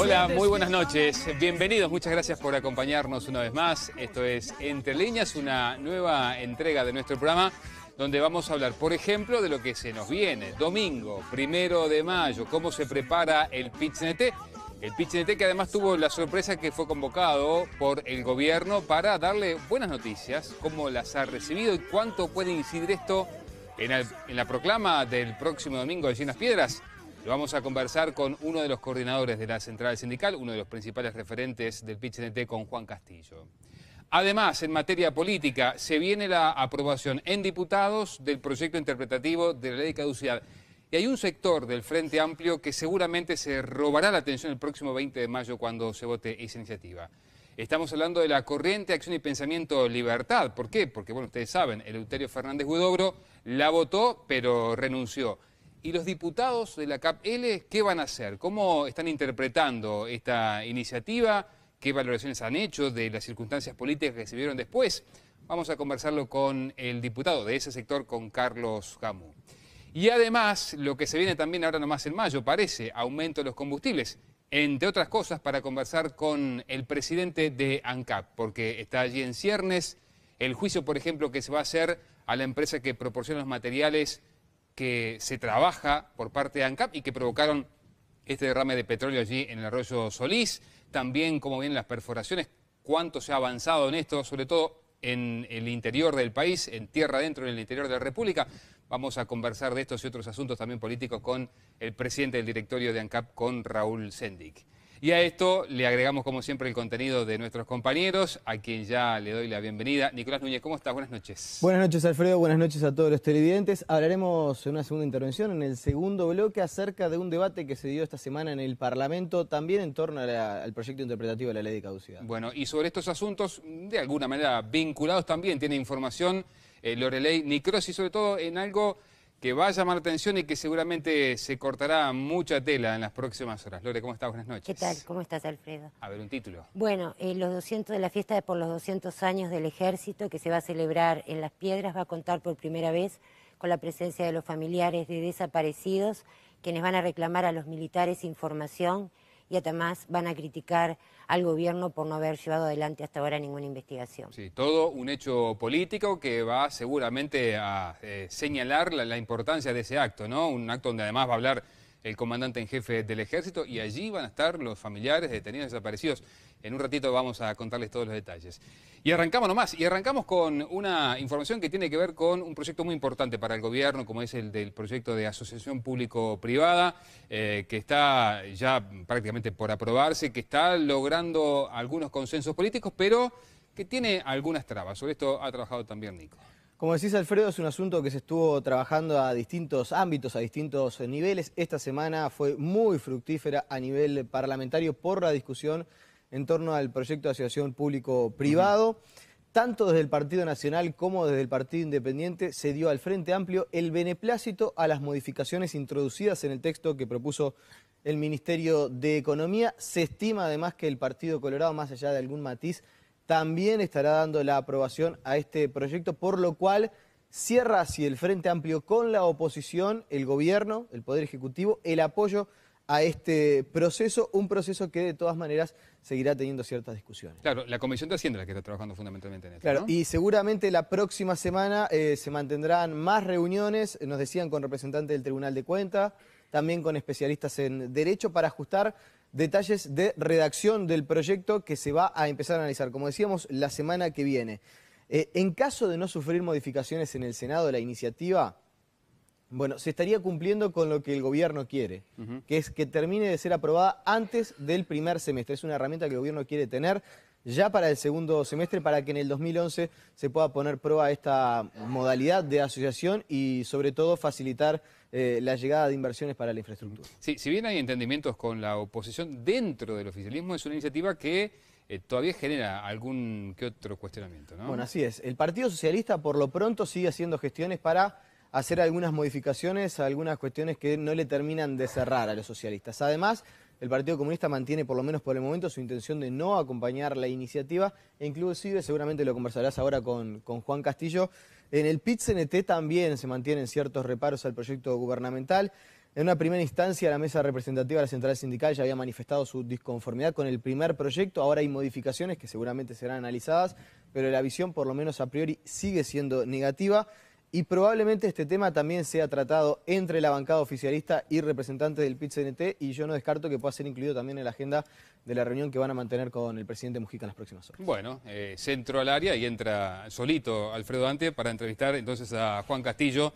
Hola, muy buenas noches. Bienvenidos, muchas gracias por acompañarnos una vez más. Esto es Entre Líneas, una nueva entrega de nuestro programa donde vamos a hablar, por ejemplo, de lo que se nos viene. Domingo, 1 de mayo, cómo se prepara el PIT-CNT. El PIT-CNT que además tuvo la sorpresa que fue convocado por el gobierno para darle buenas noticias, cómo las ha recibido y cuánto puede incidir esto en la proclama del próximo domingo de Llenas Piedras. Lo vamos a conversar con uno de los coordinadores de la central sindical, uno de los principales referentes del PIT-CNT, con Juan Castillo. Además, en materia política, se viene la aprobación en diputados del proyecto interpretativo de la ley de caducidad. Y hay un sector del Frente Amplio que seguramente se robará la atención el próximo 20 de mayo cuando se vote esa iniciativa. Estamos hablando de la corriente Acción y Pensamiento Libertad. ¿Por qué? Porque, bueno, ustedes saben, Eleuterio Fernández Huidobro la votó, pero renunció. ¿Y los diputados de la CAP-L qué van a hacer? ¿Cómo están interpretando esta iniciativa? ¿Qué valoraciones han hecho de las circunstancias políticas que se vieron después? Vamos a conversarlo con el diputado de ese sector, con Carlos Gamú. Y además, lo que se viene también ahora nomás en mayo, parece, aumento de los combustibles. Entre otras cosas, para conversar con el presidente de ANCAP, porque está allí en ciernes el juicio, por ejemplo, que se va a hacer a la empresa que proporciona los materiales que se trabaja por parte de ANCAP y que provocaron este derrame de petróleo allí en el arroyo Solís. También cómo vienen las perforaciones, cuánto se ha avanzado en esto, sobre todo en el interior del país, en tierra adentro, en el interior de la República. Vamos a conversar de estos y otros asuntos también políticos con el presidente del directorio de ANCAP, con Raúl Sendic. Y a esto le agregamos, como siempre, el contenido de nuestros compañeros, a quien ya le doy la bienvenida. Nicolás Núñez, ¿cómo estás? Buenas noches. Buenas noches, Alfredo. Buenas noches a todos los televidentes. Hablaremos en una segunda intervención, en el segundo bloque, acerca de un debate que se dio esta semana en el Parlamento, también en torno al proyecto interpretativo de la ley de caducidad. Bueno, y sobre estos asuntos, de alguna manera vinculados también, tiene información Loreley Nicrosi, y sobre todo en algo que va a llamar la atención y que seguramente se cortará mucha tela en las próximas horas. Lore, ¿cómo estás? Buenas noches. ¿Qué tal? ¿Cómo estás, Alfredo? A ver, un título. Bueno, la fiesta por los 200 años del Ejército, que se va a celebrar en Las Piedras, va a contar por primera vez con la presencia de los familiares de desaparecidos, quienes van a reclamar a los militares información y además van a criticar al gobierno por no haber llevado adelante hasta ahora ninguna investigación. Sí, todo un hecho político que va seguramente a señalar la importancia de ese acto, ¿no? Un acto donde además va a hablar el comandante en jefe del Ejército y allí van a estar los familiares de detenidos desaparecidos. En un ratito vamos a contarles todos los detalles. Y arrancamos nomás, y arrancamos con una información que tiene que ver con un proyecto muy importante para el gobierno, como es el del proyecto de asociación público-privada, que está ya prácticamente por aprobarse, que está logrando algunos consensos políticos, pero que tiene algunas trabas. Sobre esto ha trabajado también Nico. Como decís, Alfredo, es un asunto que se estuvo trabajando a distintos ámbitos, a distintos niveles. Esta semana fue muy fructífera a nivel parlamentario por la discusión en torno al proyecto de asociación público-privado. Tanto desde el Partido Nacional como desde el Partido Independiente se dio al Frente Amplio el beneplácito a las modificaciones introducidas en el texto que propuso el Ministerio de Economía. Se estima además que el Partido Colorado, más allá de algún matiz, también estará dando la aprobación a este proyecto, por lo cual cierra así el Frente Amplio con la oposición, el gobierno, el Poder Ejecutivo, el apoyo a este proceso, un proceso que de todas maneras seguirá teniendo ciertas discusiones. Claro, la Comisión de Hacienda es la que está trabajando fundamentalmente en esto, claro, ¿no? Y seguramente la próxima semana se mantendrán más reuniones, nos decían, con representantes del Tribunal de Cuentas, también con especialistas en Derecho, para ajustar detalles de redacción del proyecto que se va a empezar a analizar, como decíamos, la semana que viene. En caso de no sufrir modificaciones en el Senado de la iniciativa, bueno, se estaría cumpliendo con lo que el gobierno quiere, que es que termine de ser aprobada antes del primer semestre. Es una herramienta que el gobierno quiere tener ya para el segundo semestre, para que en el 2011 se pueda poner prueba a esta modalidad de asociación y sobre todo facilitar la llegada de inversiones para la infraestructura. Sí, si bien hay entendimientos con la oposición dentro del oficialismo, es una iniciativa que todavía genera algún que otro cuestionamiento, ¿no? Bueno, así es. El Partido Socialista por lo pronto sigue haciendo gestiones para hacer algunas modificaciones a algunas cuestiones que no le terminan de cerrar a los socialistas. Además, el Partido Comunista mantiene, por lo menos por el momento, su intención de no acompañar la iniciativa, e inclusive, seguramente lo conversarás ahora con Juan Castillo, en el PIT-CNT también se mantienen ciertos reparos al proyecto gubernamental. En una primera instancia, la mesa representativa de la Central Sindical ya había manifestado su disconformidad con el primer proyecto. Ahora hay modificaciones que seguramente serán analizadas, pero la visión, por lo menos a priori, sigue siendo negativa. Y probablemente este tema también sea tratado entre la bancada oficialista y representantes del PIT-CNT, y yo no descarto que pueda ser incluido también en la agenda de la reunión que van a mantener con el presidente Mujica en las próximas horas. Bueno, centro al área y entra solito Alfredo Ante para entrevistar entonces a Juan Castillo.